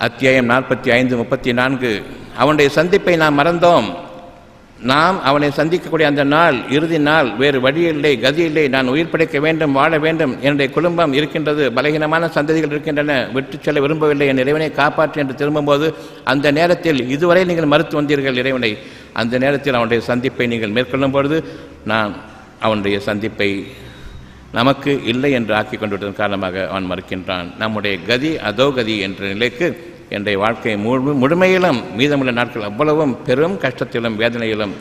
அத்தியாயம் 45, 34. அவனுடைய சந்திப்பை நாம் மறந்தோம். நாம் அவனை சந்திக்கக்கூடிய அந்த நாள், இறுதி நாள், வேறு வழி இல்லை, கதி இல்லை. நான் உயிர் படைக்க வேண்டும், வாழ வேண்டும். என்னுடைய குடும்பம் இருக்கின்றது, பலகீனமான சந்ததிகள் இருக்கின்றன, விட்டு செல்ல விரும்பவில்லை, என் இறைவனை காப்பாற்று என்று திரும்பும்போது, அந்த நேரத்தில் இதுவரை நீங்கள் மறுத்து வந்தீர்கள் இறைவனை. அந்த நேரத்தில் அவனுடைய சந்திப்பை நீங்கள் மேற்கொள்ளும் பொழுது நாம் அவனுடைய சந்திப்பை நமக்கு இல்லை என்று ஆக்கி கொண்டுவிட்டதன் காரணமாக அவன் மறுக்கின்றான். நம்முடைய கதி அதோ கதி என்ற நிலைக்கு என்னுடைய வாழ்க்கை முழுமையிலும் மீதமுள்ள நாட்கள் அவ்வளவும் பெரும் கஷ்டத்திலும் வேதனையிலும்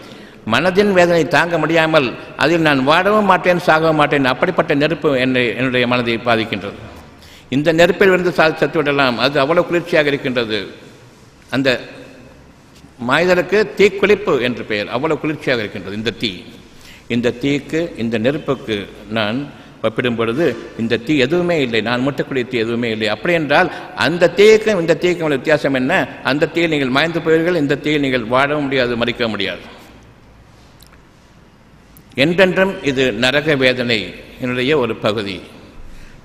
மனதின் வேதனை தாங்க முடியாமல் அதில் நான் வாழவும் மாட்டேன், சாகவும் மாட்டேன், அப்படிப்பட்ட நெருப்பு என்னுடைய மனதை பாதிக்கின்றது. இந்த நெருப்பில் இருந்து சத்துவிடலாம், அது அவ்வளவு குளிர்ச்சியாக இருக்கின்றது. அந்த மாய்தலுக்கு தீக்குளிப்பு என்று பெயர், அவ்வளவு குளிர்ச்சியாக இருக்கின்றது இந்த தீக்கு, இந்த நெருப்புக்கு நான் ஒப்பிடும் பொழுது இந்த தீ எதுவுமே இல்லை, நான் முட்டக்கூடிய தீ எதுவுமே இல்லை. அப்படி என்றால் அந்த தீக்கும் இந்த தீக்கும் உள்ள வித்தியாசம் என்ன? அந்த தீயில் நீங்கள் மாய்ந்து போவீர்கள், இந்த தீயில் நீங்கள் வாழவும் முடியாது, மறிக்க முடியாது. என்றென்றும் இது நரக வேதனை என்னுடைய ஒரு பகுதி.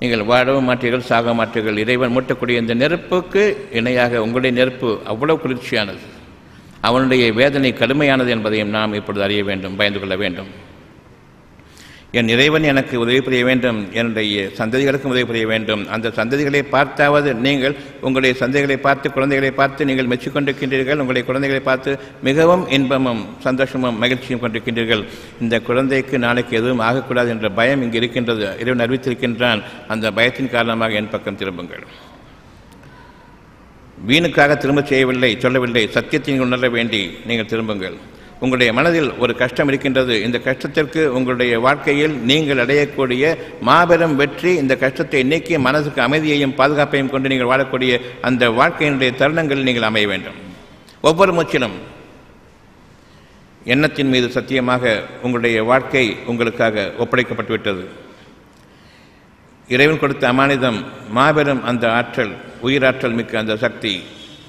நீங்கள் வாழவும் மாற்றீர்கள், சாக மாற்றீர்கள். இறைவன் மூட்டக்கூடிய இந்த நெருப்புக்கு இணையாக உங்களுடைய நெருப்பு அவ்வளவு குளிர்ச்சியானது, அவனுடைய வேதனை கடுமையானது என்பதையும் நாம் இப்பொழுது அறிய வேண்டும், பயந்து கொள்ள வேண்டும். என் இறைவன் எனக்கு உதவி புரிய வேண்டும், என்னுடைய சந்ததிகளுக்கும் உதவி புரிய வேண்டும். அந்த சந்ததிகளை பார்த்தாவது நீங்கள் உங்களுடைய சந்ததிகளை பார்த்து, குழந்தைகளை பார்த்து நீங்கள் மெச்சிக்கொண்டிருக்கின்றீர்கள். உங்களுடைய குழந்தைகளை பார்த்து மிகவும் இன்பமும் சந்தோஷமும் மகிழ்ச்சியும் கொண்டிருக்கின்றீர்கள். இந்த குழந்தைக்கு நாளைக்கு எதுவும் ஆகக்கூடாது என்ற பயம் இங்கு இருக்கின்றது, இறைவன் அறிவித்திருக்கின்றான். அந்த பயத்தின் காரணமாக என் பக்கம் திரும்புங்கள். வீணுக்காக திரும்ப செய்யவில்லை, சொல்லவில்லை, சத்தியத்தை நீங்கள் உணர வேண்டி நீங்கள் திரும்புங்கள். உங்களுடைய மனதில் ஒரு கஷ்டம் இருக்கின்றது, இந்த கஷ்டத்திற்கு உங்களுடைய வாழ்க்கையில் நீங்கள் அடையக்கூடிய மாபெரும் வெற்றி, இந்த கஷ்டத்தை நீக்கி மனதுக்கு அமைதியையும் பாதுகாப்பையும் கொண்டு நீங்கள் வாழக்கூடிய அந்த வாழ்க்கையினுடைய தருணங்களில் நீங்கள் அமைய வேண்டும். ஒவ்வொரு மூச்சிலும் எண்ணத்தின் மீது சத்தியமாக உங்களுடைய வாழ்க்கை உங்களுக்காக ஒப்படைக்கப்பட்டுவிட்டது. இறைவன் கொடுத்த அமானிதம் மாபெரும் அந்த ஆற்றல், உயிராற்றல் மிக்க அந்த சக்தி,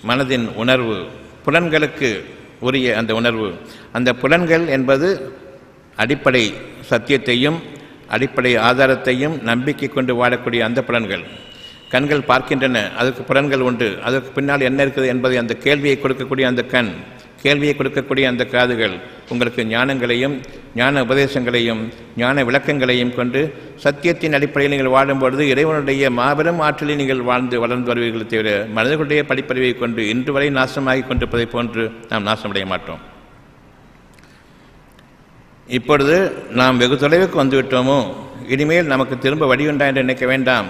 மனதின் உணர்வு, புலன்களுக்கு உரிய அந்த உணர்வு. அந்த புலன்கள் என்பது அடிப்படை சத்தியத்தையும் அடிப்படை ஆதாரத்தையும் நம்பிக்கை கொண்டு வாழக்கூடிய அந்த புலன்கள். கண்கள் பார்க்கின்றன, அதற்கு புலன்கள் உண்டு. அதற்கு பின்னால் என்ன இருக்குது என்பதை அந்த கேள்வியை கொடுக்கக்கூடிய அந்த கண், கேள்வியை கொடுக்கக்கூடிய அந்த காதுகள் உங்களுக்கு ஞானங்களையும் ஞான உபதேசங்களையும் ஞான விளக்கங்களையும் கொண்டு சத்தியத்தின் அடிப்படையில் நீங்கள் வாழும்பொழுது இறைவனுடைய மாபெரும் ஆற்றலில் நீங்கள் வளர்ந்து வருவீர்களே தவிர மனிதர்களுடைய படிப்பறிவை கொண்டு இன்று வரை நாசமாகி கொண்டிருப்பதை போன்று நாம் நாசமடைய மாட்டோம். இப்பொழுது நாம் வெகு தொலைவுக்கு வந்துவிட்டோமோ, இனிமேல் நமக்கு திரும்ப வழியுண்டா என்று நினைக்க வேண்டாம்.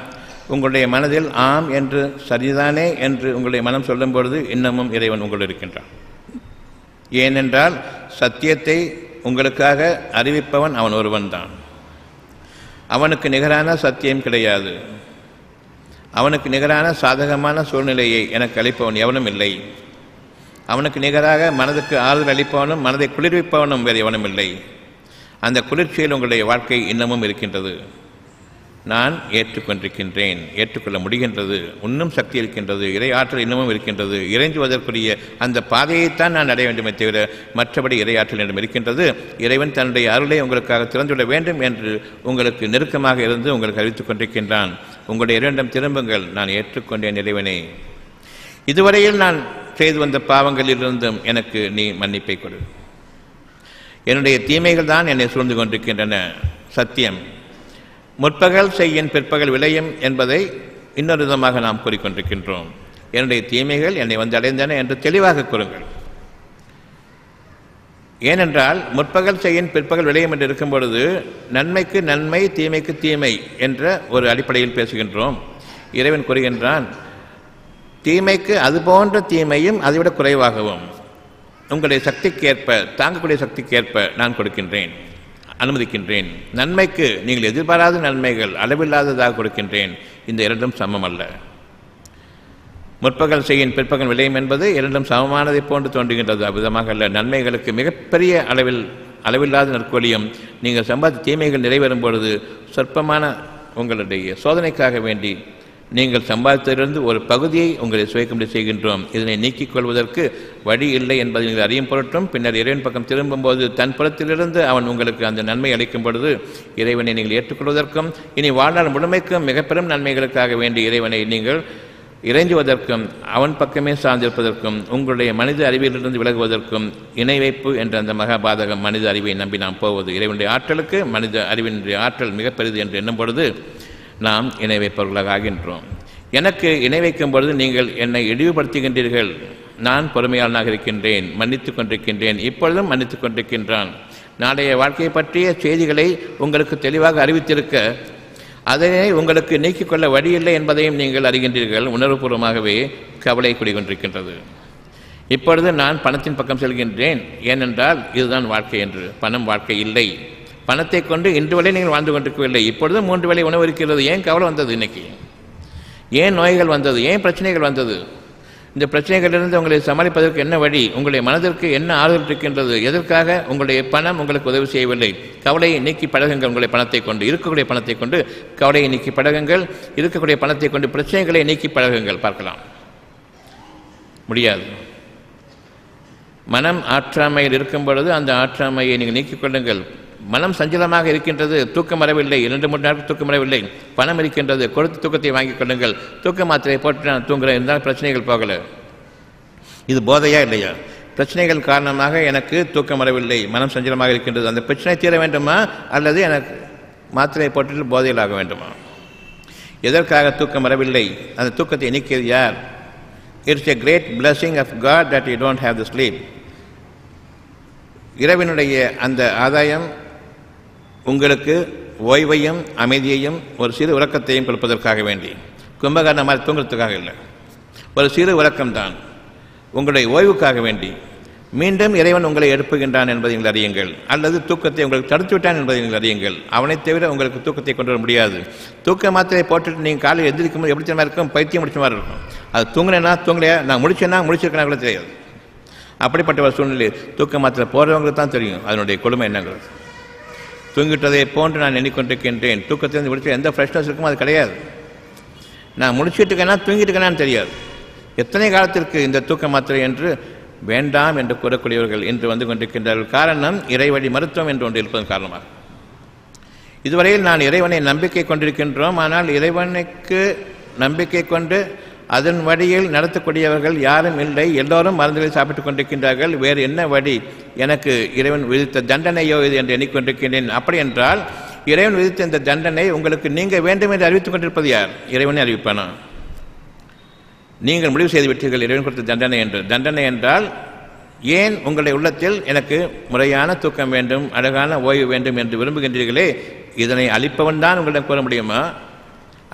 உங்களுடைய மனதில் ஆம் என்று, சரிதானே என்று உங்களுடைய மனம் சொல்லும் பொழுது இன்னமும் இறைவன் உங்கள் இருக்கின்றான். ஏனென்றால் சத்தியத்தை உங்களுக்காக அறிவிப்பவன் அவன் ஒருவன் தான். அவனுக்கு நிகரான சத்தியம் கிடையாது. அவனுக்கு நிகரான சாதகமான சூழ்நிலையை எனக்கு அளிப்பவன் எவனும் இல்லை. அவனுக்கு நிகராக மனதுக்கு ஆறுதல் அளிப்பவனும் மனதை குளிர்விப்பவனும் வேறு எவனும் இல்லை. அந்த குளிர்ச்சியில் உங்களுடைய வாழ்க்கை இன்னமும் இருக்கின்றது. நான் ஏற்றுக்கொண்டிருக்கின்றேன், ஏற்றுக்கொள்ள முடிகின்றது, இன்னும் சக்தி இருக்கின்றது, இறை ஆற்றல் இன்னமும் இருக்கின்றது. இறைஞ்சுவதற்குரிய அந்த பாதையைத்தான் நான் அடைய வேண்டுமே தவிர மற்றபடி இறை ஆற்றல் என்னிடம் இருக்கின்றது. இறைவன் தன்னுடைய அருளை உங்களுக்காக திறந்துவிட வேண்டும் என்று உங்களுக்கு நெருக்கமாக இருந்து உங்களுக்கு அறிவித்துக் கொண்டிருக்கின்றான். உங்களுடைய இறைவனிடம் திரும்புங்கள். நான் ஏற்றுக்கொண்டேன் இறைவனே, இதுவரையில் நான் செய்து வந்த பாவங்களிலிருந்தும் எனக்கு நீ மன்னிப்பை கொடு. என்னுடைய தீமைகள் தான் என்னை சூழ்ந்து கொண்டிருக்கின்றன. சத்தியம் முற்பகல் செய்யின் பிற்பகல் விளையும் என்பதை இன்னொரு விதமாக நாம் கூறிக்கொண்டிருக்கின்றோம். என்னுடைய தீமைகள் என்னை வந்து அடைந்தன என்று தெளிவாக கூறுங்கள். ஏனென்றால் முற்பகல் செய்யின் பிற்பகல் விளையும் என்று இருக்கும் பொழுது நன்மைக்கு நன்மை, தீமைக்கு தீமை என்ற ஒரு அடிப்படையில் பேசுகின்றோம். இறைவன் கூறுகின்றான், தீமைக்கு அதுபோன்ற தீமையும் அதைவிட குறைவாகவும் உங்களுடைய சக்திக்கேற்ப, தாங்கக்கூடிய சக்திக்கேற்ப நான் கொடுக்கின்றேன், அனுமதிக்கின்றேன். நன்மைக்கு நீங்கள் எதிர்பாராத நன்மைகள் அளவில்லாததாக கொடுக்கின்றேன். இந்த இரண்டும் சமம் அல்ல. முற்பகல் செய்யின் பிற்பகல் விளையும் என்பது இரண்டும் சமமானதை போன்று தோன்றுகின்றது. அவ்விதமாக அல்ல. நன்மைகளுக்கு மிகப்பெரிய அளவில்லாத நற்கொலியும் நீங்கள் சம்பாதித்த தீமைகள் நிறைவேறும் பொழுது சொற்பமான உங்களுடைய சோதனைக்காக வேண்டி நீங்கள் சம்பாதித்ததிலிருந்து ஒரு பகுதியை உங்களை சுவைக்கும்படி செய்கின்றோம். இதனை நீக்கிக் கொள்வதற்கு வழி இல்லை என்பதை நீங்கள் அறியும் பொருட்டும் பின்னர் இறைவன் பக்கம் திரும்பும்போது தன் புறத்திலிருந்து அவன் உங்களுக்கு அந்த நன்மை அளிக்கும் பொழுது இறைவனை நீங்கள் ஏற்றுக்கொள்வதற்கும் இனி வாழ்நாள் முழுமைக்கும் மிக பெரும் நன்மைகளுக்காக வேண்டி இறைவனை நீங்கள் இறைஞ்சுவதற்கும் அவன் பக்கமே சார்ந்திருப்பதற்கும் உங்களுடைய மனித அறிவிலிருந்து விலகுவதற்கும் இணை வைப்பு என்ற அந்த மகாபாதகம் மனித அறிவை நம்பி நாம் போவது. இறைவனுடைய ஆற்றலுக்கு மனித அறிவினுடைய ஆற்றல் மிக பெரிது என்று எண்ணும் பொழுது நாம் இணை வைப்பவர்களாக ஆகின்றோம். எனக்கு இணை வைக்கும் பொழுது நீங்கள் என்னை இழிவுபடுத்துகின்றீர்கள். நான் பொறுமையாளனாக இருக்கின்றேன், மன்னித்து கொண்டிருக்கின்றேன், இப்பொழுதும் மன்னித்து கொண்டிருக்கின்றான். நாளைய வாழ்க்கையை பற்றிய செய்திகளை உங்களுக்கு தெளிவாக அறிவித்திருக்க அதனை உங்களுக்கு நீக்கிக் கொள்ள வழியில்லை என்பதையும் நீங்கள் அறிகின்றீர்கள். உணர்வுபூர்வமாகவே கவலை குடிகொண்டிருக்கின்றது. இப்பொழுது நான் பணத்தின் பக்கம் செல்கின்றேன், ஏனென்றால் இதுதான் வாழ்க்கை என்று. பணம் வாழ்க்கை இல்லை. பணத்தை கொண்டு இன்று வரை நீங்கள் வாழ்ந்து கொண்டிருக்கவில்லை. இப்பொழுது 3 வேளை உணவு இருக்கிறது. ஏன் கவலை வந்தது? இன்னைக்கு ஏன் நோய்கள் வந்தது? ஏன் பிரச்சனைகள் வந்தது? இந்த பிரச்சனைகளிலிருந்து உங்களை சமாளிப்பதற்கு என்ன வழி? உங்களுடைய மனதிற்கு என்ன ஆறுதல் இருக்கின்றது? எதற்காக உங்களுடைய பணம் உங்களுக்கு உதவி செய்யவில்லை? கவலையை நீக்கி பழகுங்கள். உங்களுடைய பணத்தை கொண்டு, இருக்கக்கூடிய பணத்தை கொண்டு கவலையை நீக்கி பழகுங்கள். இருக்கக்கூடிய பணத்தை கொண்டு பிரச்சனைகளை நீக்கி பழகுங்கள். பார்க்கலாம், முடியாது. மனம் ஆற்றாமையில் இருக்கும் பொழுது அந்த ஆற்றாமையை நீங்கள் நீக்கிக் கொள்ளுங்கள். மனம் சஞ்சலமாக இருக்கின்றது, தூக்கம் வரவில்லை, 2-3 நாட்கள் தூக்கம் வரவில்லை, பணம் இருக்கின்றது, கொடுத்து தூக்கத்தை வாங்கிக் கொள்ளுங்கள். தூக்க மாத்திரையை போட்டு நான் தூங்குறேன் இருந்தால் பிரச்சனைகள் போகலை. இது போதையா இல்லையா? பிரச்சனைகள் காரணமாக எனக்கு தூக்கம் வரவில்லை, மனம் சஞ்சலமாக இருக்கின்றது. அந்த பிரச்சனை தீர வேண்டுமா அல்லது எனக்கு மாத்திரையை போட்டு போதையில் ஆக வேண்டுமா? எதற்காக தூக்கம் வரவில்லை? அந்த தூக்கத்தை நீக்கியது யார்? It's a great blessing of God that you don't have the sleep. இரவினுடைய அந்த ஆதாயம் உங்களுக்கு ஓய்வையும் அமைதியையும் ஒரு சிறு உறக்கத்தையும் கொடுப்பதற்காக வேண்டி, கும்பகர்ண மாதிரி தூங்குறதுக்காக இல்லை, ஒரு சிறு உறக்கம்தான் உங்களுடைய ஓய்வுக்காக வேண்டி. மீண்டும் இறைவன் உங்களை எழுப்புகின்றான் என்பதை நீங்கள் அறியுங்கள், அல்லது தூக்கத்தை உங்களுக்கு தடுத்து விட்டான் என்பதை நீங்கள் அறியுங்கள். அவனை தவிர உங்களுக்கு தூக்கத்தை கொண்டு வர முடியாது. தூக்க மாத்திரை போட்டுட்டு நீங்கள் காலையில் எந்திரிக்கும் போது எப்படி தெரியுமா இருக்கும்? பைத்தியம் முடிச்ச மாதிரி இருக்கும். அது தூங்கினேன்னா தூங்கலையா, நான் முடிச்சேன்னா முடிச்சிருக்கேன்னா கூட தெரியாது. அப்படிப்பட்ட ஒரு சூழ்நிலை தூக்க மாத்திரை போடுறவங்களுக்கு தான் தெரியும் அதனுடைய கொடுமை என்னங்கிறது. தூங்கிட்டதை போன்று நான் எண்ணிக்கொண்டிருக்கின்றேன். தூக்கத்திலிருந்து முடிச்ச எந்த ஃப்ரெஷ்னஸ் இருக்குமோ அது கிடையாது. நான் முடிச்சுட்டு இருக்கேன்னா தூங்கிட்டு இருக்கேனான்னு தெரியாது. எத்தனை காலத்திற்கு இந்த தூக்க மாத்திரை என்று வேண்டாம் என்று கூறக்கூடியவர்கள் இன்று வந்து கொண்டிருக்கின்றார்கள். காரணம் இறைவழி மருத்துவம் என்று ஒன்று இருப்பதன் காரணமாக. இதுவரையில் நான் இறைவனை நம்பிக்கை கொண்டிருக்கின்றோம். ஆனால் இறைவனுக்கு நம்பிக்கை கொண்டு அதன் வழியில் நடத்தக்கூடியவர்கள் யாரும் இல்லை. எல்லோரும் மருந்துகளை சாப்பிட்டுக் கொண்டிருக்கின்றார்கள். வேறு என்ன வழி? எனக்கு இறைவன் விதித்த தண்டனையோ இது என்று எண்ணிக்கொண்டிருக்கின்றேன். அப்படி என்றால் இறைவன் விதித்த இந்த தண்டனை உங்களுக்கு நீங்க வேண்டும் என்று அறிவித்துக் கொண்டிருப்பது யார்? இறைவனை அறிவிப்பானா? நீங்கள் முடிவு செய்து விட்டீர்கள் இறைவன் கொடுத்த தண்டனை என்று. தண்டனை என்றால் ஏன் உங்களுடைய உள்ளத்தில் எனக்கு முறையான தூக்கம் வேண்டும், அழகான ஓய்வு வேண்டும் என்று விரும்புகின்றீர்களே, இதனை அளிப்பவன் தான் உங்களிடம் கூற முடியுமா?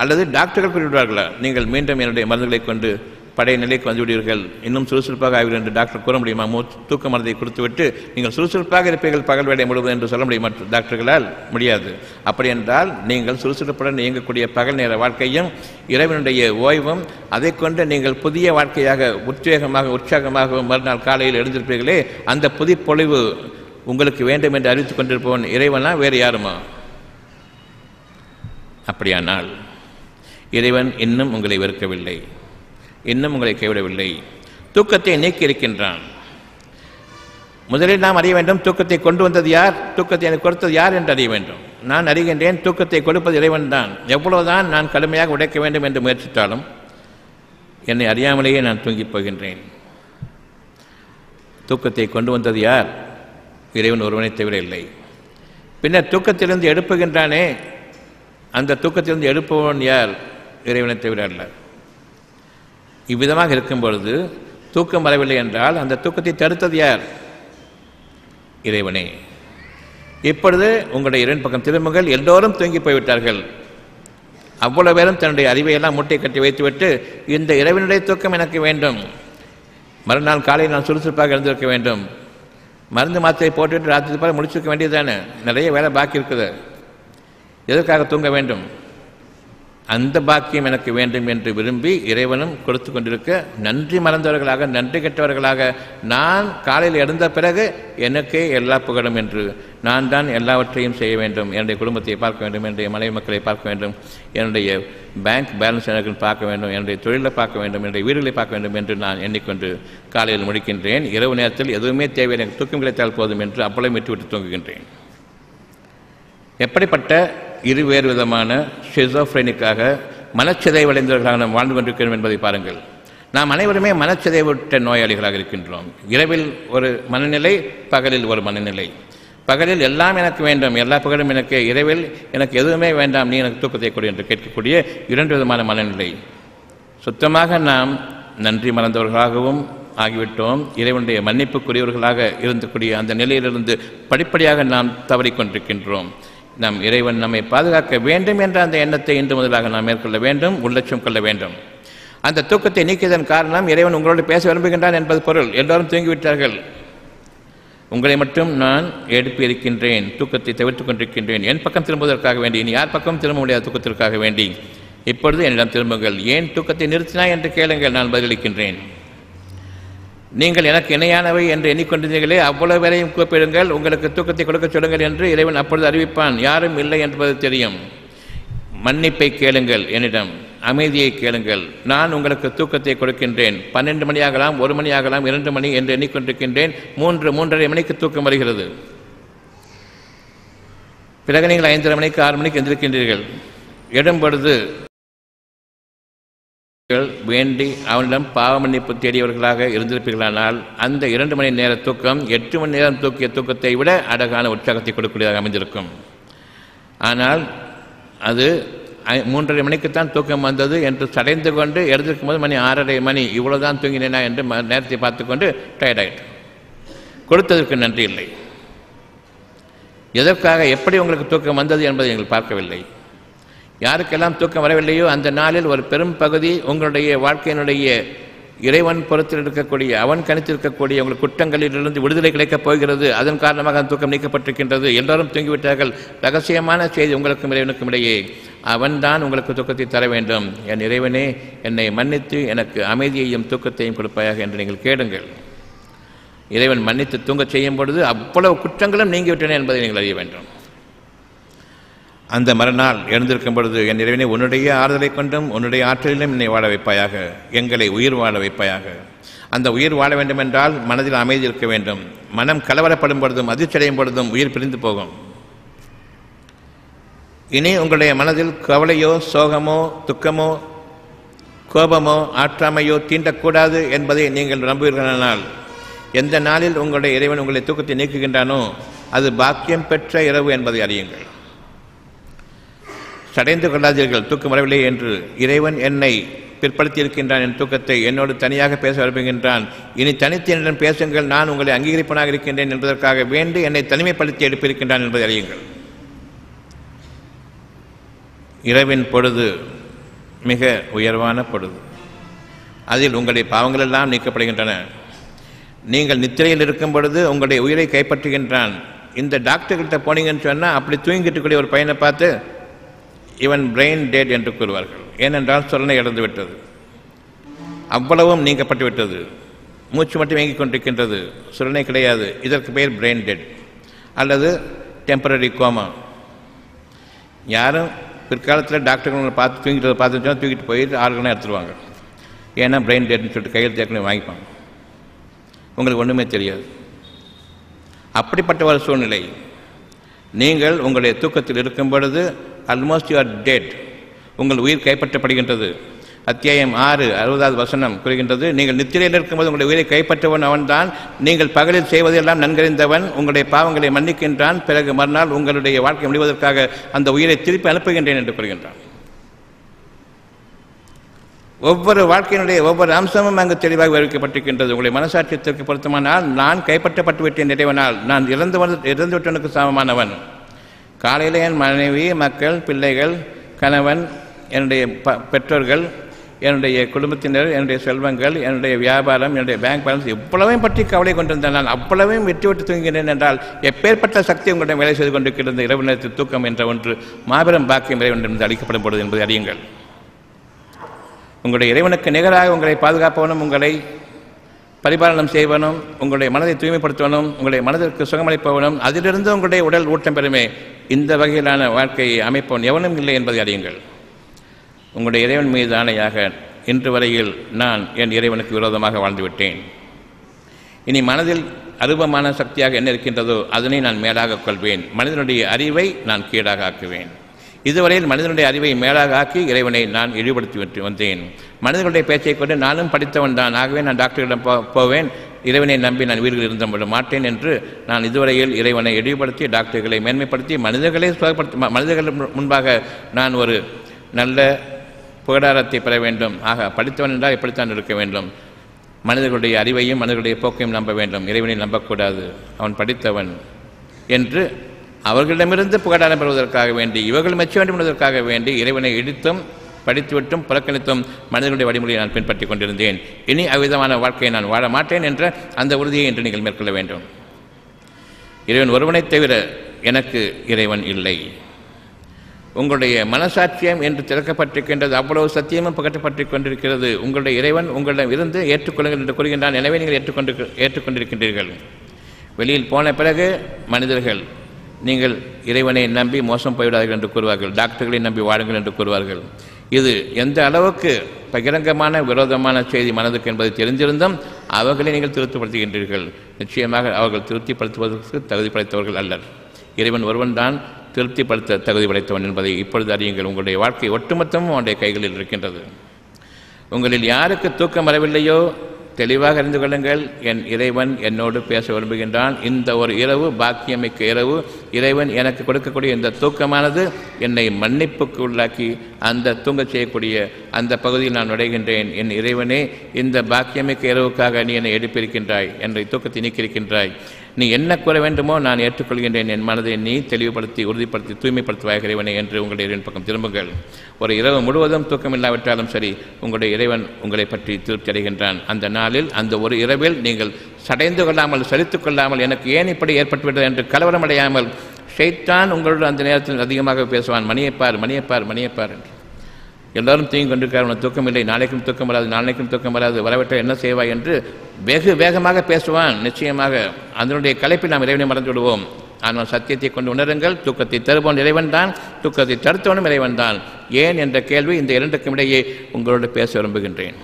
அல்லது டாக்டர்கள் கூறிவிடுவார்களா? நீங்கள் மீண்டும் என்னுடைய மருந்துகளை கொண்டு பழைய நிலைக்கு வந்துவிடுவீர்கள், இன்னும் சுறுசுறுப்பாக ஆவீர்கள் என்று டாக்டர் கூற முடியுமா? தூக்க மருந்தை கொடுத்துவிட்டு நீங்கள் சுறுசுறுப்பாக இருப்பீர்கள் பகல் வேலை முழுவதும் என்று சொல்ல முடியுமா டாக்டர்களால்? முடியாது. அப்படி என்றால் நீங்கள் சுறுசுறுப்புடன் இயங்கக்கூடிய பகல் நேர வாழ்க்கையும் இறைவனுடைய ஓய்வும் அதை கொண்டு நீங்கள் புதிய வாழ்க்கையாக உத்வேகமாக உற்சாகமாக மறுநாள் காலையில் எழுந்திருப்பீர்களே, அந்த புதுப்பொழிவு உங்களுக்கு வேண்டும் என்று அறிவித்துக் கொண்டிருப்பவன் இறைவனா வேறு யாருமா? அப்படியானால் இறைவன் இன்னும் உங்களை வெறுக்கவில்லை, இன்னும் உங்களை கைவிடவில்லை, தூக்கத்தை நீக்கி இருக்கின்றான். முதலில் நாம் அறிய வேண்டும், தூக்கத்தை கொண்டு வந்தது யார், தூக்கத்தை எனக்கு கொடுத்தது யார் என்று அறிய வேண்டும். நான் அறிகின்றேன், தூக்கத்தை கொடுப்பது இறைவன் தான். எவ்வளவுதான் நான் கடுமையாக உடைக்க வேண்டும் என்று முயற்சித்தாலும் என்னை அறியாமலேயே நான் தூங்கிப் போகின்றேன். தூக்கத்தை கொண்டு வந்தது யார்? இறைவன் ஒருவனை தவிர இல்லை. பின்னர் தூக்கத்திலிருந்து எழுப்புகின்றானே, அந்த தூக்கத்திலிருந்து எழுப்புவன் யார்? இறைவனை தவிர அல்ல. இவ்விதமாக இருக்கும் பொழுது தூக்கம் வரவில்லை என்றால் அந்த தூக்கத்தை தடுத்தது யார்? இறைவனே. இப்பொழுது உங்களுடைய இறைவன் பக்கம் திரும்புங்கள். எல்லோரும் தூங்கி போய்விட்டார்கள். அவ்வளவு பேரும் தன்னுடைய அறிவையெல்லாம் மூட்டை கட்டி வைத்துவிட்டு இந்த இறைவனுடைய தூக்கம் எனக்கு வேண்டும், மறுநாள் காலையில் நான் சுறுசுறுப்பாக எழுந்திருக்க வேண்டும், மருந்து மாத்திரை போட்டுவிட்டு ராத்திரி போல முடிச்சிருக்க வேண்டியது தானே, நிறைய வேலை பாக்கி இருக்குது, எதற்காக தூங்க வேண்டும்? அந்த பாக்கியம் எனக்கு வேண்டும் என்று விரும்பி இறைவனும் கொடுத்து கொண்டிருக்க நன்றி மறந்தவர்களாக, நன்றி கெட்டவர்களாக, நான் காலையில் எழுந்த பிறகு எனக்கே எல்லா புகழும் என்று நான் தான் எல்லாவற்றையும் செய்ய வேண்டும், என்னுடைய குடும்பத்தை பார்க்க வேண்டும், என்னுடைய மனைவி மக்களை பார்க்க வேண்டும், என்னுடைய பேங்க் பேலன்ஸ் எனக்கு பார்க்க வேண்டும், என்னுடைய தொழிலை பார்க்க வேண்டும், என்னுடைய வீடுகளை பார்க்க வேண்டும் என்று நான் எண்ணிக்கொண்டு காலையில் முடிக்கின்றேன். இரவு நேரத்தில் எதுவுமே தேவையில்லை, எனக்கு தூக்கம் கிடைத்தால் போதும் என்று அப்பளம் விட்டுவிட்டு தூங்குகின்றேன். எப்படிப்பட்ட இருவேறு விதமான ஷிசோஃப்ரெனிக்காக மனச்சிதைவடைந்தவர்களாக நாம் வாழ்ந்து கொண்டிருக்கிறோம் என்பதை பாருங்கள். நாம் அனைவருமே மனச்சிதைவுற்ற நோயாளிகளாக இருக்கின்றோம். இரவில் ஒரு மனநிலை, பகலில் ஒரு மனநிலை. பகலில் எல்லாம் எனக்கு வேண்டும், எல்லா பகலும் எனக்கு, இரவில் எனக்கு எதுவுமே வேண்டாம், நீ எனக்கு தூக்கத்தை கொடு என்று கேட்கக்கூடிய இரண்டு விதமான மனநிலை. சுத்தமாக நாம் நன்றி மறந்தவர்களாகவும் ஆகிவிட்டோம். இறைவனுடைய மன்னிப்புக்குரியவர்களாக இருந்தக்கூடிய அந்த நிலையிலிருந்து படிப்படியாக நாம் தவறிக்கொண்டிருக்கின்றோம். நம் இறைவன் நம்மை பாதுகாக்க வேண்டும் என்ற அந்த எண்ணத்தை இன்று முதலாக நாம் மேற்கொள்ள வேண்டும், உள்ளட்சம் கொள்ள வேண்டும். அந்த தூக்கத்தை நீக்கியதன் காரணம் இறைவன் உங்களோடு பேச விரும்புகின்றான் என்பது பொருள். எல்லோரும் தூங்கிவிட்டார்கள், உங்களை மட்டும் நான் எழுப்பி இருக்கின்றேன், தூக்கத்தை தவிர்த்து கொண்டிருக்கின்றேன். என் பக்கம் திரும்புவதற்காக வேண்டி, இனி யார் பக்கம் திரும்ப முடியாத தூக்கத்திற்காக வேண்டி இப்பொழுது என்னிடம் திரும்புங்கள். ஏன் தூக்கத்தை நிறுத்தினாய் என்று கேளுங்கள், நான் பதிலளிக்கின்றேன். நீங்கள் எனக்கு இணையானவை என்று எண்ணிக்கொண்டிருந்தீர்களே, அவ்வளவு வரையும் கூப்பிடுங்கள், உங்களுக்கு தூக்கத்தை கொடுக்க சொல்லுங்கள் என்று இறைவன் அப்பொழுது அறிவிப்பான். யாரும் இல்லை என்பது தெரியும். மன்னிப்பை கேளுங்கள், என்னிடம் அமைதியை கேளுங்கள், நான் உங்களுக்கு தூக்கத்தை கொடுக்கின்றேன். 12 மணி ஆகலாம், 1 மணி ஆகலாம், 2 மணி என்று எண்ணிக்கொண்டிருக்கின்றேன். 3-3:30 மணிக்கு தூக்கம் வருகிறது. பிறகு நீங்கள் 5:30 மணிக்கு 6 மணிக்கு எந்திருக்கின்றீர்கள். எழும்பொழுது வேண்டி அவனிடம் பாவ மன்னிப்பு தேடியவர்களாக இருந்திருப்பீர்களானால் அந்த 2 மணி நேர தூக்கம் 8 மணி நேரம் தூக்கிய தூக்கத்தை விட அழகான உற்சாகத்தை கொடுக்கக்கூடியதாக அமைந்திருக்கும். ஆனால் அது 3:30 மணிக்குத்தான் தூக்கம் வந்தது என்று சடைந்து கொண்டு எழுந்திருக்கும் போது மணி 6:30 மணி, இவ்வளவுதான் தூங்கினேனா என்று நேரத்தை பார்த்து கொண்டு டயர்டாயிட்டு. கொடுத்ததற்கு நன்றி இல்லை. எதற்காக, எப்படி உங்களுக்கு தூக்கம் வந்தது என்பதை நீங்கள் பார்க்கவில்லை. யாருக்கெல்லாம் தூக்கம் வரவில்லையோ அந்த நாளில் ஒரு பெரும் பகுதி உங்களுடைய வாழ்க்கையினுடைய இறைவன் புறத்தில் இருக்கக்கூடிய, அவன் கணித்திருக்கக்கூடிய உங்கள் குற்றங்களிலிருந்து விடுதலை கிடைக்கப் போகிறது. அதன் காரணமாக அந்த தூக்கம் நீக்கப்பட்டிருக்கின்றது. எல்லோரும் தூங்கிவிட்டார்கள். ரகசியமான செய்தி உங்களுக்கும் இறைவனுக்கும் இடையே, அவன்தான் உங்களுக்கு தூக்கத்தை தர வேண்டும். என் இறைவனே, என்னை மன்னித்து எனக்கு அமைதியையும் தூக்கத்தையும் கொடுப்பாயாக என்று நீங்கள் கேளுங்கள். இறைவன் மன்னித்து தூங்கச் செய்யும் பொழுது அவ்வளவு குற்றங்களும் நீங்கிவிட்டன என்பதை நீங்கள் அறிய வேண்டும். அந்த மறுநாள் எழுந்திருக்கும் பொழுது, என் இறைவனை உன்னுடைய ஆறுதலை கொண்டும் உன்னுடைய ஆற்றலிலும் என்னை வாழ வைப்பாயாக, எங்களை உயிர் வாழ வைப்பாயாக. அந்த உயிர் வாழ வேண்டும் என்றால் மனதில் அமைதி இருக்க வேண்டும். மனம் கலவரப்படும் பொழுதும் அதிர்ச்சியடையும் பொழுதும் உயிர் பிரிந்து போகும். இனி உங்களுடைய மனதில் கவலையோ சோகமோ துக்கமோ கோபமோ ஆற்றாமையோ தீண்டக்கூடாது என்பதை நீங்கள் நம்புவீர்களானால், எந்த நாளில் உங்களுடைய இறைவன் உங்களை தூக்கத்தை நீக்குகின்றானோ அது பாக்கியம் பெற்ற இரவு என்பதை அறியுங்கள். சடைந்து கொள்ளாதீர்கள், தூக்கம் வரவில்லை என்று. இறைவன் என்னை பிற்படுத்தி இருக்கின்றான், என் தூக்கத்தை என்னோடு தனியாக பேச விரும்புகின்றான். இனி தனித்து என்னிடம் பேசுங்கள், நான் உங்களை அங்கீகரிப்பனாக இருக்கின்றேன் என்பதற்காக வேண்டி என்னை தனிமைப்படுத்தி எழுப்பியிருக்கின்றான் என்பதை அறியுங்கள். இரவின் பொழுது மிக உயர்வான பொழுது. அதில் உங்களுடைய பாவங்கள் எல்லாம் நீக்கப்படுகின்றன. நீங்கள் நித்திரையில் இருக்கும் பொழுது உங்களுடைய உயிரை கைப்பற்றுகின்றான். இந்த டாக்டர்கிட்ட போனீங்கன்னு சொன்னால் அப்படி தூங்கிட்டு கூடிய ஒரு பையனை பார்த்து இவன் பிரெயின் டெட் என்று கூறுவார்கள். ஏனென்றால் சொல்லை இழந்து விட்டது, அவ்வளவும் நீக்கப்பட்டு விட்டது, மூச்சு மட்டும் இயங்கிக் கொண்டிருக்கின்றது, சுரணை கிடையாது. இதற்கு பெயர் பிரெயின் டெட் அல்லது டெம்பரரி கோமா. யாரும் பிற்காலத்தில் டாக்டர்களை பார்த்து தூங்கிட்டு பார்த்துச்சோன்னா தூக்கிட்டு போயிட்டு ஆர்கனாக எடுத்துருவாங்க. ஏன்னா பிரெயின் டெட்னு சொல்லிட்டு கையில் தேக்கணும் வாங்கிப்பாங்க. உங்களுக்கு ஒன்றுமே தெரியாது. அப்படிப்பட்ட ஒரு சூழ்நிலை. நீங்கள் உங்களுடைய தூக்கத்தில் இருக்கும் பொழுது ஆல்மோஸ்ட் யூ ஆர் டெட், உங்கள் உயிர் கைப்பற்றப்படுகின்றது. அத்தியாயம் 6 60வது வசனம் கூறுகின்றது, நீங்கள் நித்திரையில் இருக்கும்போது உங்களுடைய உயிரை கைப்பற்றவன் அவன்தான். நீங்கள் பகலில் செய்வதெல்லாம் நன்கறிந்தவன், உங்களுடைய பாவங்களை மன்னிக்கின்றான். பிறகு மறுநாள் உங்களுடைய வாழ்க்கை முடிவதற்காக அந்த உயிரை திருப்பி அனுப்புகின்றேன் என்று கூறுகின்றான். ஒவ்வொரு வாழ்க்கையினுடைய ஒவ்வொரு அம்சமும் அங்கு தெளிவாக விவரிக்கப்பட்டிருக்கின்றது. உங்களுடைய மனசாட்சியத்திற்கு பொருத்தமானால், நான் கைப்பற்றப்பட்டு விட்டேன் இறைவனால், நான் இறந்துவிட்டவனுக்கு சமமானவன். காலையில் என் மனைவி, மக்கள், பிள்ளைகள், கணவன், என்னுடைய பெற்றோர்கள், என்னுடைய குடும்பத்தினர், என்னுடைய செல்வங்கள், என்னுடைய வியாபாரம், என்னுடைய பேங்க் பேலன்ஸ் எவ்வளவையும் பற்றி கவலை கொண்டிருந்தேன். நான் அவ்வளவையும் வெற்றி விட்டு தூங்கினேன் என்றால் எப்பேற்பட்ட சக்தி உங்களிடம் வேலை செய்து கொண்டிருக்கிறது. இரவு நேரத்தில் தூக்கம் என்ற ஒன்று மாபெரும் பாக்கியம் இறைவனிடம் அளிக்கப்படும் பொழுது என்பதை அறியுங்கள். உங்களுடைய இறைவனுக்கு நிகராக உங்களை பாதுகாப்பவனும், உங்களை பரிபாலனம் செய்வனும், உங்களுடைய மனதை தூய்மைப்படுத்துவனும், உங்களுடைய மனதிற்கு சுகமளிப்பவனும், அதிலிருந்து உங்களுடைய உடல் ஊட்டம் பெறுமே, இந்த வகையிலான வாழ்க்கையை அமைப்பவன் எவனும் இல்லை என்பதை அறியுங்கள். உங்களுடைய இறைவன் மீது ஆணையாக, இன்று வரையில் நான் என் இறைவனுக்கு விரோதமாக வாழ்ந்துவிட்டேன். இனி மனதில் அருபமான சக்தியாக என்ன இருக்கின்றதோ அதனை நான் மேலாக கொள்வேன். மனிதனுடைய அறிவை நான் கீழாக ஆக்குவேன். இதுவரையில் மனிதனுடைய அறிவை மேலாக ஆக்கி இறைவனை நான் இழிவுபடுத்தி வந்தேன். மனிதர்களுடைய பேச்சை கொண்டு நானும் படித்தவன் தான், ஆகவே நான் டாக்டரிடம் போவேன், இறைவனை நம்பி நான் வீடுகளில் இருந்த மாட்டேன் என்று நான் இதுவரையில் இறைவனை இழிவுபடுத்தி டாக்டர்களை மேன்மைப்படுத்தி மனிதர்கள் முன்பாக நான் ஒரு நல்ல புகழாரத்தை பெற வேண்டும். ஆக படித்தவன் என்றால் இப்படித்தான் இருக்க வேண்டும். மனிதர்களுடைய அறிவையும் மனிதர்களுடைய போக்கையும் நம்ப வேண்டும், இறைவனை நம்பக்கூடாது, அவன் படித்தவன் என்று அவர்களிடமிருந்து புகழாரம் பெறுவதற்காக வேண்டி, இவர்கள் மெச்ச வேண்டும் என்பதற்காக வேண்டி இறைவனை இடித்தும் படித்துவிட்டும் புறக்கணித்தும் மனிதர்களுடைய வழிமுறையை நான் பின்பற்றி கொண்டிருந்தேன். இனி அவ்விதமான வாழ்க்கையை நான் வாழ மாட்டேன் என்ற அந்த உறுதியை இன்று நீங்கள் மேற்கொள்ள வேண்டும். இறைவன் ஒருவனைத் தவிர எனக்கு இறைவன் இல்லை. உங்களுடைய மனசாட்சியம் என்று திறக்கப்பட்டிருக்கின்றது, அவ்வளவு சத்தியமும் பகட்டப்பட்டுக் கொண்டிருக்கிறது. உங்களுடைய இறைவன் உங்களிடம் இருந்து ஏற்றுக்கொள்ளுங்கள் என்று கூறுகின்றான். எனவே நீங்கள் ஏற்றுக்கொண்டிருக்கின்றீர்கள். வெளியில் போன பிறகு மனிதர்கள் நீங்கள் இறைவனை நம்பி மோசம் போய்விடார்கள் என்று கூறுவார்கள், டாக்டர்களை நம்பி வாழுங்கள் என்று கூறுவார்கள். இது எந்த அளவுக்கு பகிரங்கமான விரோதமான செய்தி மனதுக்கு என்பதை தெரிந்திருந்தும் அவர்களை நீங்கள் திருப்திப்படுத்துகின்றீர்கள். நிச்சயமாக அவர்கள் திருப்திப்படுத்துவதற்கு தகுதி படைத்தவர்கள் அல்லர். இறைவன் ஒருவன் தான் திருப்திப்படுத்த தகுதி படைத்தவன் என்பதை இப்பொழுது அறியுங்கள். உங்களுடைய வாழ்க்கை ஒட்டுமொத்தமும் அவனுடைய கைகளில் இருக்கின்றது. உங்களில் யாருக்கு தூக்கம் வரவில்லையோ தெளிவாக அறிந்து கொள்ளுங்கள், என் இறைவன் என்னோடு பேச விரும்புகின்றான். இந்த ஒரு இரவு பாக்கியமிக்க இரவு, இறைவன் எனக்கு கொடுக்கக்கூடிய இந்த தூக்கமானது என்னை மன்னிப்புக்கு உள்ளாக்கி அந்த தூங்கச் செய்யக்கூடிய அந்த பகுதியில் நான் நுழைகின்றேன். என் இறைவனே, இந்த பாக்கியமிக்க இரவுக்காக நீ என்னை எடுப்பிருக்கின்றாய், என்னை தூக்கத்தை நீக்கியிருக்கின்றாய். நீ என்ன கூற வேண்டுமோ நான் ஏற்றுக்கொள்கின்றேன். என் மனதை நீ தெளிவுபடுத்தி உறுதிப்படுத்தி தூய்மைப்படுத்துவாய் இறைவனை என்று உங்களுடைய இறைவன் பக்கம் திரும்புங்கள். ஒரு இரவு முழுவதும் தூக்கமில்லாவிட்டாலும் சரி, உங்களுடைய இறைவன் உங்களை பற்றி திருப்தி அடைகின்றான். அந்த நாளில், அந்த ஒரு இரவில் நீங்கள் சடைந்து கொள்ளாமல் சரித்துக் கொள்ளாமல் எனக்கு ஏன் இப்படி ஏற்பட்டுவிட்டது என்று கலவரமடையாமல் ஷைத்தான் உங்களோடு அந்த நேரத்தில் அதிகமாக பேசுவான். மணியப்பார் மணியப்பார் மணியப்பார் என்று. எல்லோரும் தூங்கி கொண்டிருக்கார், உனக்கு தூக்கம் இல்லை, நாளைக்கும் தூக்கம் வராது, நாளைக்கும் தூக்கம் வராது, வரவிட்டால் என்ன செய்வாய் என்று வெகு வேகமாக பேசுவான். நிச்சயமாக அதனுடைய கலைப்பில் நாம் இறைவனை மறந்து விடுவோம். ஆனால் சத்தியத்தை கொண்டு உணருங்கள். தூக்கத்தை தருபவன் இறைவன் தான், தூக்கத்தை தடுத்தவனும் இறைவன் தான். ஏன் என்ற கேள்வி இந்த இரண்டுக்கும் இடையே உங்களோடு பேச விரும்புகின்றேன்.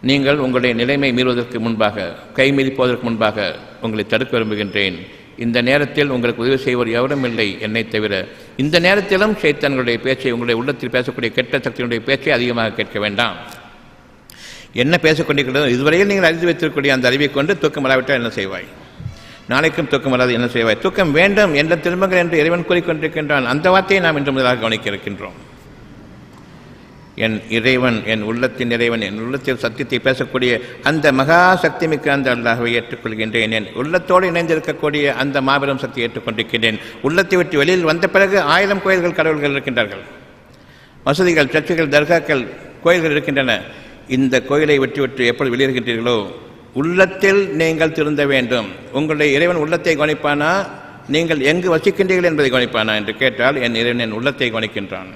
நீங்கள் உங்களுடைய நிலைமை மீறுவதற்கு முன்பாக, கைமீறி போவதற்கு முன்பாக உங்களை தடுக்க விரும்புகின்றேன். இந்த நேரத்தில் உங்களுக்கு உதவி செய்வர் எவரும் இல்லை என்னை தவிர. இந்த நேரத்திலும் ஷைத்தான்களுடைய பேச்சை, உங்களுடைய உள்ளத்தில் பேசக்கூடிய கெட்ட சக்தியினுடைய பேச்சை அதிகமாக கேட்க வேண்டாம். என்ன பேசிக்கொண்டிருக்கிறதோ இதுவரையில் நீங்கள் அறிந்து வைத்திருக்கக்கூடிய அந்த அறிவை கொண்டு தூக்கம் வராவிட்டால் என்ன செய்வாய், நாளைக்கும் தூக்கம் வராது என்ன செய்வாய், தூக்கம் வேண்டும் என்ற திரும்பங்கள் என்று இறைவன் கூறிக்கொண்டிருக்கின்றான். அந்த வார்த்தையை நாம் இன்று முதலாக கவனிக்க இருக்கின்றோம். என் இறைவன், என் உள்ளத்தின் இறைவன், என் உள்ளத்தில் சத்தியத்தை பேசக்கூடிய அந்த மகா சக்தி மிக்க அந்த அல்லாஹ்வை ஏற்றுக்கொள்கின்றேன். என் உள்ளத்தோடு இணைந்திருக்கக்கூடிய அந்த மாபெரும் சக்தியை ஏற்றுக்கொண்டிருக்கின்றேன். உள்ளத்தை விட்டு வெளியில் வந்த பிறகு 1000 கோயில்கள், கடவுள்கள் இருக்கின்றார்கள், மசூதிகள், சர்ச்சுகள், தர்காக்கள், கோயில்கள் இருக்கின்றன. இந்த கோயிலை விட்டு எப்பொழுது வெளியேறுகின்றீர்களோ உள்ளத்தில் நீங்கள் திருந்த வேண்டும். உங்களுடைய இறைவன் உள்ளத்தை கவனிப்பானா, நீங்கள் எங்கு வசிக்கின்றீர்கள் என்பதை கவனிப்பானா என்று கேட்டால், என் இறைவன் என் உள்ளத்தை கவனிக்கின்றான்.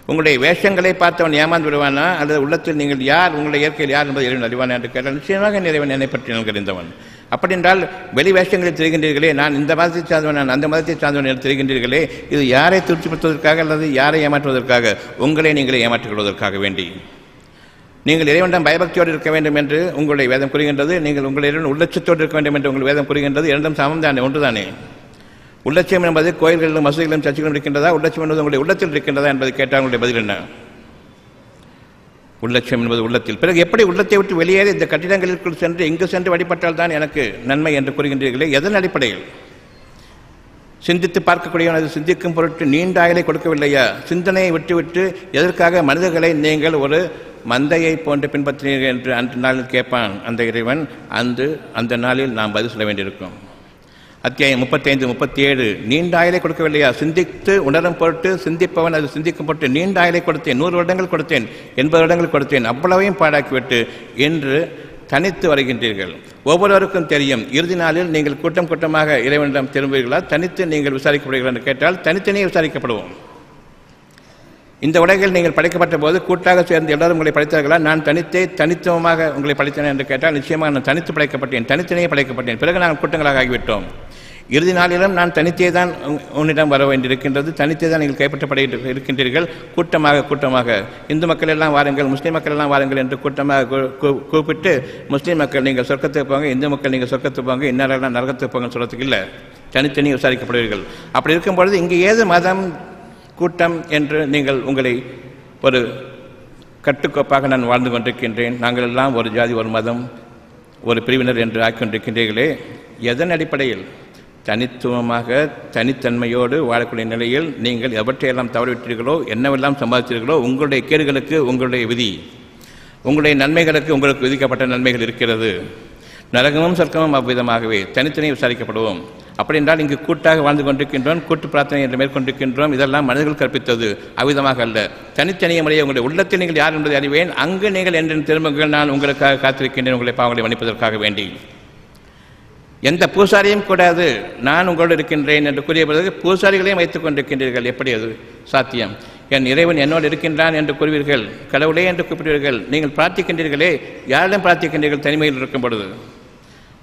உங்களுடைய வேஷங்களை பார்த்தவன் ஏமாந்து விடுவானா, அல்லது உள்ளத்தில் நீங்கள் யார், உங்களுடைய இயற்கையில் யார் என்பதை இறைவன் அறிவானா என்று கேட்டால், நிச்சயமாக என் இறைவன் என்னை பற்றி நன்கறிந்தவன். அப்படி என்றால் வெளி வேஷங்களில் தெரிகின்றீர்களே, நான் இந்த மதத்தை சார்ந்தவன், நான் அந்த மதத்தை சார்ந்தவன் என்று தெரிகின்றீர்களே, இது யாரை திருப்திப்படுத்துவதற்காக அல்லது யாரை ஏமாற்றுவதற்காக? உங்களை நீங்களே ஏமாற்றிக் கொள்வதற்காக வேண்டி. நீங்கள் இறைவனிடம் பயபக்தியோடு இருக்க வேண்டும் என்று உங்களுடைய வேதம் கூறுகின்றது. நீங்கள் உங்களுடைய இறைவன் உள்ளட்சத்தோடு இருக்க வேண்டும் என்று உங்கள் வேதம் கூறுகின்றது. இரண்டும் சமம் தானே, ஒன்றுதானே. உள்ளட்சியம் என்பது கோயில்களிலும் மசூதிகளிலும் சர்ச்சைகளும் இருக்கின்றதா, உள்ளட்சியம் என்பது உங்களுடைய உள்ளத்தில் இருக்கின்றதா என்பதை கேட்டால் உங்களுடைய பதில் என்ன? உள்ளட்சியம் என்பது உள்ளத்தில். பிறகு எப்படி உள்ளத்தை விட்டு வெளியேறி இந்த கட்டிடங்களுக்குள் சென்று இங்கு சென்று வழிபட்டால் தான் எனக்கு நன்மை என்று கூறுகின்றீர்களே, எதன் அடிப்படையில்? சிந்தித்து பார்க்கக்கூடியவன் அது சிந்திக்கும் பொருட்டு நீண்ட ஆயுளை கொடுக்கவில்லையா? சிந்தனையை விட்டுவிட்டு எதற்காக மனிதர்களை நீங்கள் ஒரு மந்தையை போன்று பின்பற்றினீர்கள் என்று அந்த நாளில் கேட்பான் அந்த இறைவன். அந்த நாளில் நாம் பதில் சொல்ல வேண்டியிருக்கும். அத்தியாயம் 35, 37 நீண்ட ஆயுளை கொடுக்கவில்லையா? சிந்தித்து உணரும் பொருட்டு, சிந்திப்பவன் அது சிந்திக்கும் பொருட்டு நீண்ட ஆயுளை கொடுத்தேன், 100 வருடங்கள் கொடுத்தேன், 80 வருடங்கள் கொடுத்தேன், அவ்வளவையும் பாடாக்கிவிட்டு இன்று தனித்து வருகின்றீர்கள். ஒவ்வொருவருக்கும் தெரியும், இறுதி நாளில் நீங்கள் கூட்டம் கூட்டமாக இறைவனிடம் திரும்புவீர்களா, தனித்து நீங்கள் விசாரிக்கப்படுகிறீர்கள் என்று கேட்டால் தனித்தனியே விசாரிக்கப்படுவோம். இந்த உலகில் நீங்கள் படைக்கப்பட்ட போது கூட்டாக சேர்ந்து எல்லாரும் உங்களை படைத்தார்களா? நான் தனித்துவமாக உங்களை படைத்தேன் என்று கேட்டால் நிச்சயமாக நான் தனித்து படைக்கப்பட்டேன், தனித்தனியே படைக்கப்பட்டேன். பிறகு நாங்கள் கூட்டங்களாக ஆகிவிட்டோம். இறுதி நாளிலும் நான் தனித்தே தான் உன்னிடம் வர வேண்டியிருக்கின்றது, தனித்தே தான் நீங்கள் கைப்பற்றப்பட இருக்கின்றீர்கள். கூட்டமாக இந்து மக்கள் எல்லாம் வாருங்கள், முஸ்லீம் மக்கள் எல்லாம் வாருங்கள் என்று கூட்டமாக கூப்பிட்டு, முஸ்லீம் மக்கள் நீங்கள் சொர்க்கத்துக்கு போங்க, இந்து மக்கள் நீங்கள் சொர்க்கத்துக்கு போங்க, இன்னரெல்லாம் நரகத்துக்கு போங்கன்னு சொல்றதுக்கு இல்லை, தனித்தனி விசாரிக்கப்படுவீர்கள். அப்படி இருக்கும்பொழுது இங்கே ஏது மதம், கூட்டம் என்று நீங்கள் உங்களை ஒரு கட்டுக்கோப்பாக நான் வாழ்ந்து கொண்டிருக்கின்றேன், நாங்கள் எல்லாம் ஒரு ஜாதி ஒரு மதம் ஒரு பிரிவினர் என்று ஆக்கிக்கொண்டிருக்கின்றீர்களே, எதன் அடிப்படையில்? தனித்துவமாக தனித்தன்மையோடு வாழக்கூடிய நிலையில் நீங்கள் எவற்றையெல்லாம் தவறிவிட்டீர்களோ, என்னவெல்லாம் சம்பாதித்தீர்களோ, உங்களுடைய கேடுகளுக்கு உங்களுடைய விதி, உங்களுடைய நன்மைகளுக்கு உங்களுக்கு விதிக்கப்பட்ட நன்மைகள் இருக்கிறது. நரகமும் சொர்க்கமும் அவ்விதமாகவே தனித்தனி விசாரிக்கப்படுவோம். அப்படி என்றால் இங்கு கூட்டாக வாழ்ந்து கொண்டிருக்கின்றோம், கூட்டு பிரார்த்தனை என்று மேற்கொண்டிருக்கின்றோம். இதெல்லாம் மனிதர்கள் கற்பித்தது, அவ்விதமாக அல்ல. தனித்தனிய முறையை உங்களுடைய உள்ளத்தில் நீங்கள் யார் என்பதை அறிவேன், அங்கு நீங்கள் என்று திரும்புங்கள், நான் உங்களுக்காக காத்திருக்கின்றேன், உங்களை பாவங்களை மன்னிப்பதற்காக வேண்டி. எந்த பூசாரியும் கூடாது, நான் உங்களோடு இருக்கின்றேன் என்று கூறிய பிறகு பூசாரிகளையும் வைத்துக் கொண்டிருக்கின்றீர்கள். எப்படி அது சாத்தியம்? என் இறைவன் என்னோடு இருக்கின்றான் என்று கூறுவீர்கள், கடவுளே என்று கூப்பிடுவீர்கள். நீங்கள் பிரார்த்திக்கின்றீர்களே, யாரிடம் பிரார்த்திக்கின்றீர்கள்? தனிமையில் இருக்கும் பொழுது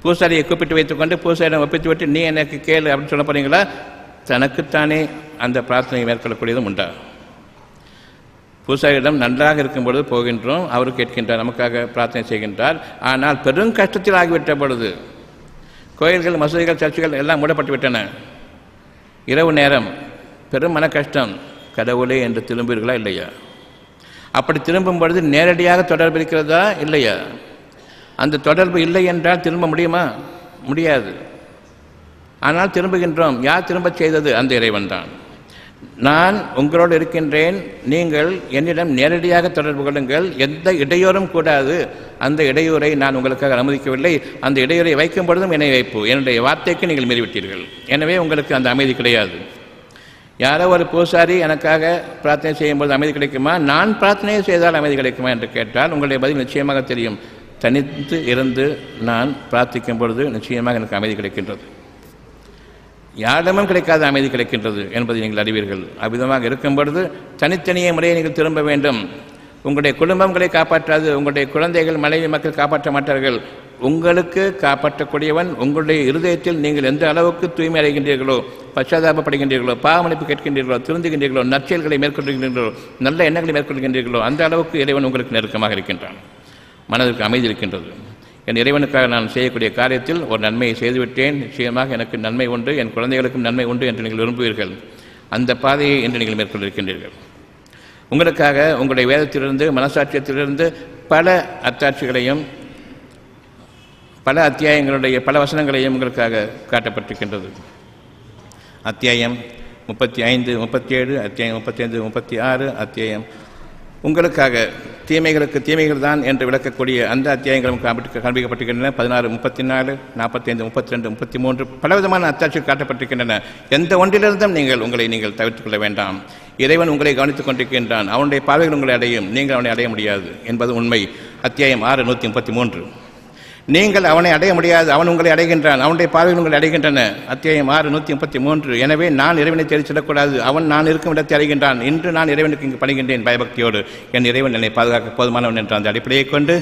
பூசாரியை கூப்பிட்டு வைத்துக்கொண்டு பூசாரியிடம் ஒப்பித்து விட்டு நீ எனக்கு கேளு அப்படின்னு சொல்ல போறீங்களா? தனக்குத்தானே அந்த பிரார்த்தனை மேற்கொள்ளக்கூடியதும் உண்டா? பூசாரியிடம் நன்றாக இருக்கும் பொழுது போகின்றோம், அவர் கேட்கின்றார், நமக்காக பிரார்த்தனை செய்கின்றார். ஆனால் பெரும் கஷ்டத்தில் ஆகிவிட்ட பொழுது கோயில்கள், மசூதிகள், சர்ச்சுகள் எல்லாம் மூடப்பட்டு விட்டன. இரவு நேரம், பெரும் மன கஷ்டம். கடவுளே என்று திரும்புவீர்களா இல்லையா? அப்படி திரும்பும் பொழுது நேரடியாக தொடர்பு இருக்கிறதா இல்லையா? அந்த தொடர்பு இல்லை என்றால் திரும்ப முடியுமா? முடியாது. ஆனால் திரும்புகின்றோம். யார் திரும்பச் செய்தது? அந்த இறைவன் தான். நான் உங்களோடு இருக்கின்றேன், நீங்கள் என்னிடம் நேரடியாக தொடர்பு கொள்ளுங்கள், எந்த இடையூறும் கூடாது. அந்த இடையூரை நான் உங்களுக்காக அனுமதிக்கவில்லை. அந்த இடையூரை வைக்கும் பொழுதும் என்னை வைப்பு, என்னுடைய வார்த்தைக்கு நீங்கள் மீறிவிட்டீர்கள். எனவே உங்களுக்கு அந்த அமைதி கிடையாது. யாரோ ஒரு பூசாரி எனக்காக பிரார்த்தனை செய்யும்போது அமைதி கிடைக்குமா? நான் பிரார்த்தனை செய்தால் அமைதி கிடைக்குமா என்று கேட்டால் உங்களுடைய பதில் நிச்சயமாக தெரியும். தனித்து இருந்து நான் பிரார்த்திக்கும் பொழுது நிச்சயமாக எனக்கு அமைதி கிடைக்கின்றது. யாரிடமும் கிடைக்காத அமைதி கிடைக்கின்றது என்பதை நீங்கள் அறிவீர்கள். அவ்விதமாக இருக்கும் பொழுது தனித்தனிய முறையை நீங்கள் திரும்ப வேண்டும். உங்களுடைய குடும்பங்களை காப்பாற்றாது, உங்களுடைய குழந்தைகள், மனைவி, மக்கள் காப்பாற்ற மாட்டார்கள். உங்களுக்கு காப்பாற்றக்கூடியவன் உங்களுடைய இருதயத்தில் நீங்கள் எந்த அளவுக்கு தூய்மை அடைகின்றீர்களோ, பச்சாதாபப்படுகின்றீர்களோ, பாவமளிப்பு கேட்கின்றீர்களோ, திருந்துகின்றீர்களோ, நற்செயல்களை மேற்கொள்கின்றீர்களோ, நல்ல எண்ணங்களை மேற்கொள்கின்றீர்களோ, அந்த அளவுக்கு இறைவன் உங்களுக்கு நெருக்கமாக இருக்கின்றான். மனதிற்கு அமைதி இருக்கின்றது. என் இறைவனுக்காக நான் செய்யக்கூடிய காரியத்தில் ஒரு நன்மையை செய்துவிட்டேன், நிச்சயமாக எனக்கு நன்மை உண்டு, என் குழந்தைகளுக்கும் நன்மை உண்டு என்று நீங்கள் விரும்புவீர்கள். அந்த பாதையை இன்று நீங்கள் மேற்கொண்டிருக்கின்றீர்கள். உங்களுக்காக உங்களுடைய வேதத்திலிருந்து, மனசாட்சியத்திலிருந்து பல அத்தாட்சிகளையும் பல அத்தியாயங்களுடைய பல வசனங்களையும் உங்களுக்காக காட்டப்பட்டிருக்கின்றது. அத்தியாயம் 35, 37, அத்தியாயம் 35, 36, அத்தியாயம் உங்களுக்காக தீமைகளுக்கு தீமைகள் தான் என்று விளக்கக்கூடிய அந்த அத்தியாயங்களும் காண்பிக்கப்பட்டிருக்கின்றன. 16, 34, 45, 32, 33 பலவிதமான அத்தாட்சிகள் காட்டப்பட்டிருக்கின்றன. எந்த ஒன்றிலிருந்தும் உங்களை நீங்கள் தவிர்த்துக் கொள்ள வேண்டாம். இறைவன் உங்களை கவனித்துக் கொண்டிருக்கின்றான். அவனுடைய பார்வைகள் உங்களை அடையும், நீங்கள் அவனை அடைய முடியாது என்பது உண்மை. அத்தியாயம் 6, 133. நீங்கள் அவனை அடைய முடியாது, அவன் உங்களை அடைகின்றான், அவனுடைய பார்வைகள் உங்களை அடைகின்றன. அத்தியாயம் 6, 133. எனவே நான் இறைவனை தேடி செல்லக்கூடாது, அவன் நான் இருக்கும் இடத்தை அடைகின்றான். இன்று நான் இறைவனுக்கு இங்கு பணிகின்றேன் பயபக்தியோடு. என் இறைவன் என்னை பாதுகாக்க போதுமானவன் என்ற அந்த அடிப்படையை கொண்டு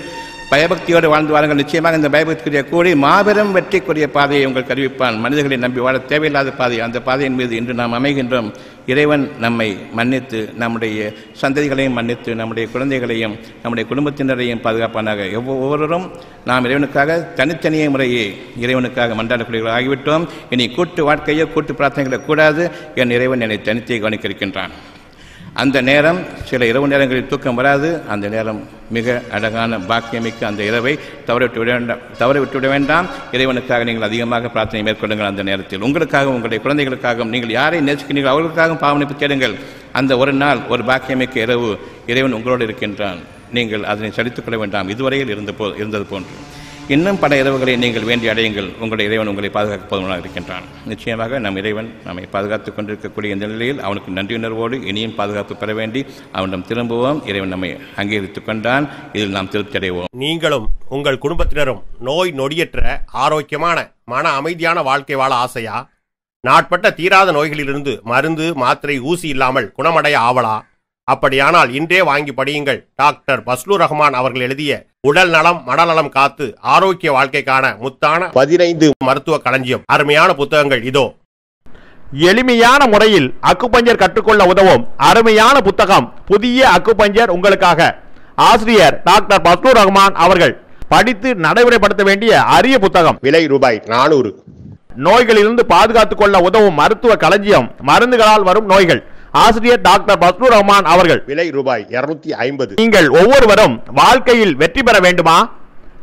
பயபக்தியோடு வாழ்ந்து வாருங்கள். நிச்சயமாக இந்த பயபக்திக்குரிய கூடி மாபெரும் வெற்றிக்குரிய பாதையை உங்களுக்கு அறிவிப்பான். மனிதர்களை நம்பி வாழ தேவையில்லாத பாதை, அந்த பாதையின் மீது இன்று நாம் அமைகின்றோம். இறைவன் நம்மை மன்னித்து, நம்முடைய சந்ததிகளையும் மன்னித்து, நம்முடைய குழந்தைகளையும் நம்முடைய குடும்பத்தினரையும் பாதுகாப்பானாக. ஒவ்வொருவரும் நாம் இறைவனுக்காக தனித்தனிய முறையே இறைவனுக்காக மன்றாடக்கூடியவர்கள் ஆகிவிட்டோம். இனி கூட்டு வாழ்க்கையோ கூட்டு பிரார்த்தனைகளோ கூடாது. என் இறைவன் என்னை தனித்தே கவனிக்க இருக்கின்றான். அந்த நேரம் சில இரவு நேரங்களில் தூக்கம் வராது. அந்த நேரம் மிக அழகான பாக்கியமிக்க அந்த இரவை தவறவிட்டுவிட வேண்டாம். இறைவனுக்காக நீங்கள் அதிகமாக பிரார்த்தனை மேற்கொள்ளுங்கள். அந்த நேரத்தில் உங்களுக்காக, உங்களுடைய குழந்தைகளுக்காகவும், நீங்கள் யாரை நேசிக்கிறீர்கள் அவர்களுக்காகவும் பாவனைப்பு தேடுங்கள். அந்த ஒரு நாள் ஒரு பாக்கியமிக்க இரவு இறைவன் உங்களோடு இருக்கின்றான். நீங்கள் அதனை சலித்துக் கொள்ள வேண்டாம். இதுவரையில் இருந்தது போன்று இன்னும் பல இரவுகளை நீங்கள் வேண்டி அடையுங்கள். உங்களுடைய இறைவன் உங்களை பாதுகாக்க போதுமானதாக இருக்கின்றான். நிச்சயமாக நம் இறைவன் நம்மை பாதுகாத்துக் கொண்டிருக்கக்கூடிய இந்த நிலையில் அவனுக்கு நன்றியுணர்வோடு இனியும் பாதுகாப்பு பெற வேண்டி அவனிடம் திரும்புவோம். இறைவன் நம்மை அங்கீகரித்துக் கொண்டான். இதில் நாம் திருப்தி அடைவோம். நீங்களும் உங்கள் குடும்பத்தினரும் நோய் நொடியற்ற ஆரோக்கியமான மன அமைதியான வாழ்க்கை வாழ ஆசையா? நாட்பட்ட தீராத நோய்களிலிருந்து மருந்து, மாத்திரை, ஊசி இல்லாமல் குணமடைய ஆவலா? அப்படியானால் இன்றே வாங்கி படியுங்கள். டாக்டர் பஸ்லூர் ரஹ்மான் அவர்கள் எழுதிய உடல் நலம் மனநலம் காத்து ஆரோக்கிய வாழ்க்கைக்கான முத்தான 15 மருத்துவ களஞ்சியம். அருமையான புத்தகங்கள் இதோ. எளிமையான முறையில் அக்குபஞ்சர் கற்றுக்கொள்ள உதவும் அருமையான புத்தகம் புதிய அக்குபஞ்சர் உங்களுக்காக. ஆசிரியர் டாக்டர் பஸ்லூர் ரஹ்மான் அவர்கள். படித்து நடைமுறைப்படுத்த வேண்டிய அரிய புத்தகம். விலை ரூபாய் 400. நோய்களிலிருந்து பாதுகாத்துக் கொள்ள உதவும் மருத்துவ களஞ்சியம். மருந்துகளால் வரும் நோய்கள், ஆசிரியர் டாக்டர் பஸ்லூர் ரஹ்மான் அவர்கள். விலை ரூபாய் 250. நீங்கள் ஒவ்வொருவரும் வாழ்க்கையில் வெற்றி பெற வேண்டுமா?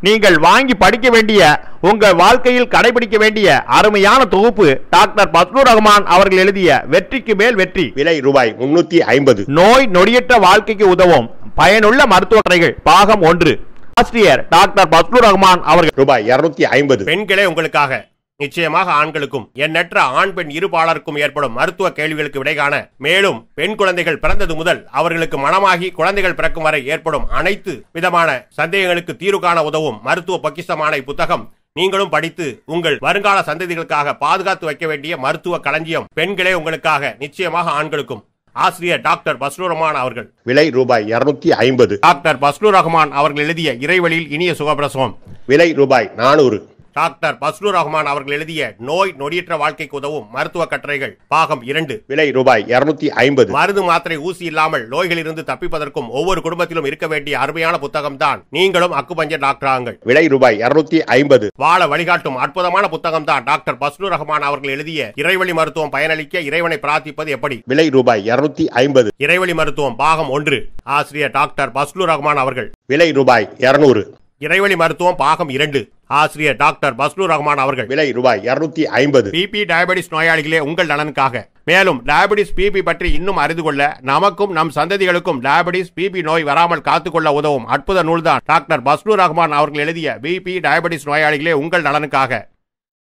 நீங்கள் வாங்கி படிக்க வேண்டிய, உங்கள் வாழ்க்கையில் கடைபிடிக்க வேண்டிய அருமையான தொகுப்பு டாக்டர் பஸ்லூர் ரஹ்மான் அவர்கள் எழுதிய வெற்றிக்கு மேல் வெற்றி. விலை ரூபாய் 350. நோய் நொடியற்ற வாழ்க்கைக்கு உதவும் பயனுள்ள மருத்துவ கதைகள் பாகம் 1. ஆசிரியர் டாக்டர் பஸ்லூர் ரஹ்மான் அவர்கள். ரூபாய் 250. பெண்களே உங்களுக்காக, நிச்சயமாக ஆண்களுக்கும் எண்ணற்ற ஆண் பெண் இருபாலருக்கும் ஏற்படும் மருத்துவ கேள்விகளுக்கு விடை காண, மேலும் பெண் குழந்தைகள் பிறந்தது முதல் அவர்களுக்கு மனமாகி குழந்தைகள் பிறக்கும் வரை ஏற்படும் அனைத்து விதமான சந்தேகங்களுக்கு தீர்வு காண உதவும் மருத்துவ பொக்கிஷமான இப்புத்தகம் நீங்களும் படித்து உங்கள் வருங்கால சந்ததிகளுக்காக பாதுகாத்து வைக்க வேண்டிய மருத்துவ களஞ்சியம். பெண்களே உங்களுக்காக, நிச்சயமாக ஆண்களுக்கும். ஆசிரியர் டாக்டர் பஸ்லூர் ரஹ்மான் அவர்கள். விலை ரூபாய் 250. டாக்டர் பஸ்லூர் ரஹ்மான் அவர்கள் எழுதிய இறைவழியில் இனிய சுகப்பிரசவம். விலை ரூபாய் 400. டாக்டர் பஸ்லூர் ரஹ்மான் அவர்கள் எழுதிய நோய் நொடியற்ற வாழ்க்கைக்கு உதவும் மருத்துவ கட்டுரைகள் பாகம் 2. விலை ரூபாய் 250. மருந்து மாத்திரை ஊசி இல்லாமல் நோய்களிலிருந்து தப்பிப்பதற்கும் ஒவ்வொரு குடும்பத்திலும் இருக்க வேண்டிய அருமையான புத்தகம் தான் நீங்களும் அக்குபஞ்சர் டாக்டராங்கள். விலை ரூபாய் 250. வாழ வழிகாட்டும் அற்புதமான புத்தகம் தான் டாக்டர் பஸ்லூர் ரஹ்மான் அவர்கள் எழுதிய இறைவழி மருத்துவம் பயனளிக்க இறைவனை பிரார்த்திப்பது எப்படி. விலை ரூபாய் 250. இறைவழி மருத்துவம் பாகம் 1. ஆசிரியர் டாக்டர் பஸ்லூர் ரஹ்மான் அவர்கள். விலை ரூபாய் 200. இறைவழி மருத்துவம் பாகம் 2. ஆசிரியர் டாக்டர் பஸ்லூர் ரஹ்மான் அவர்கள். விலை ரூபாய் 250. பிபி டயபெட்டிஸ் நோயாளிகளே உங்கள் நலனுக்காக. மேலும் டயபெட்டிஸ் பிபி பற்றி இன்னும் அறிந்து கொள்ள, நமக்கும் நம் சந்ததிகளுக்கும் டயபெட்டிஸ் பிபி நோய் வராமல் காத்துக்கொள்ள உதவும் அற்புத நூல்தான் டாக்டர் பஸ்லூர் ரஹ்மான் அவர்கள் எழுதிய பிபி டயபெட்டிஸ் நோயாளிகளே உங்கள் நலனுக்காக.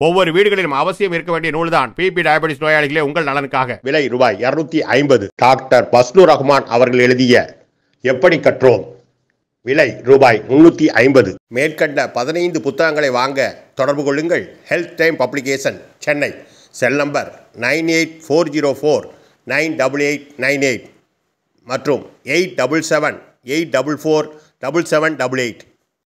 ஒவ்வொரு வீடுகளிலும் அவசியம் இருக்க வேண்டிய நூல்தான் பிபி டயபெட்டிஸ் நோயாளிகளே உங்கள் நலனுக்காக. விலை ரூபாய் 250. டாக்டர் பஸ்லூர் ரஹ்மான் அவர்கள் எழுதிய எப்படி கற்றோம். விலை ரூபாய் 350. மேற்கண்ட 15 புத்தகங்களை வாங்க தொடர்பு கொள்ளுங்கள். Health time publication, Chennai. Cell number 9840498898 மற்றும் 87784477788.